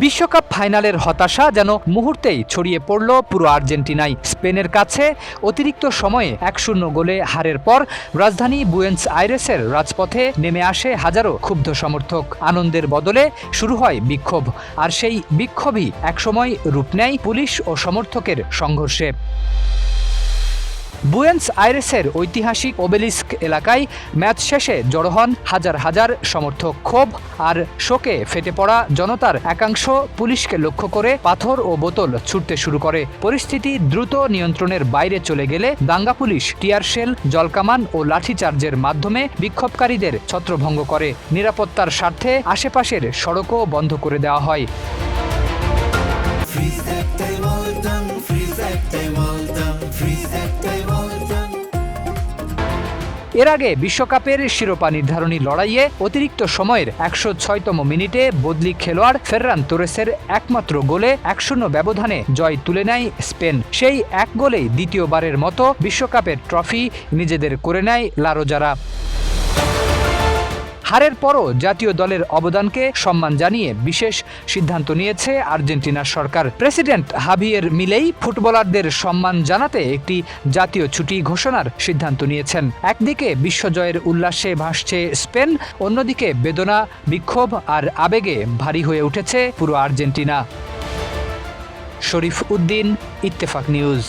বিশ্বকাপ ফাইনালের হতাশা যেন মুহূর্তেই ছড়িয়ে পড়ল পুরো আর্জেন্টিনায়। স্পেনের কাছে অতিরিক্ত সময়ে 1-0 গোলে হারের পর রাজধানী বুয়েন্স আইরেসের রাজপথে নেমে আসে হাজারো ক্ষুব্ধ সমর্থক। আনন্দের বদলে শুরু হয় বিক্ষোভ, আর সেই বিক্ষোভই একসময় রূপ নেয় পুলিশ ও সমর্থকের সংঘর্ষে। বুয়েন্স আইরেসের ঐতিহাসিক ওবেলিস্ক এলাকায় ম্যাচ শেষে জড়ো হন হাজার হাজার সমর্থক। ক্ষোভ আর শোকে ফেটে পড়া জনতার একাংশ পুলিশকে লক্ষ্য করে পাথর ও বোতল ছুড়তে শুরু করে। পরিস্থিতি দ্রুত নিয়ন্ত্রণের বাইরে চলে গেলে দাঙ্গা পুলিশ টিয়ারশেল, জলকামান ও লাঠিচার্জের মাধ্যমে বিক্ষোভকারীদের ছত্রভঙ্গ করে। নিরাপত্তার স্বার্থে আশেপাশের সড়কও বন্ধ করে দেওয়া হয়। এর আগে বিশ্বকাপের শিরোপা নির্ধারণী লড়াইয়ে অতিরিক্ত সময়ের 106তম মিনিটে বদলি খেলোয়াড় ফেররান তোরেসের একমাত্র গোলে 1-0 ব্যবধানে জয় তুলে নেয় স্পেন। সেই এক গোলেই দ্বিতীয়বারের মতো বিশ্বকাপের ট্রফি নিজেদের করে নেয় লা রোজারা। হারের পরও জাতীয় দলের অবদানকে সম্মান জানিয়ে বিশেষ সিদ্ধান্ত নিয়েছে আর্জেন্টিনার সরকার। প্রেসিডেন্ট হাভিয়ের মিলেই ফুটবলারদের সম্মান জানাতে একটি জাতীয় ছুটি ঘোষণার সিদ্ধান্ত নিয়েছেন। একদিকে বিশ্বজয়ের উল্লাসে ভাসছে স্পেন, অন্যদিকে বেদনা, বিক্ষোভ আর আবেগে ভারী হয়ে উঠেছে পুরো আর্জেন্টিনা। শরীফ উদ্দিন, ইত্তেফাক নিউজ।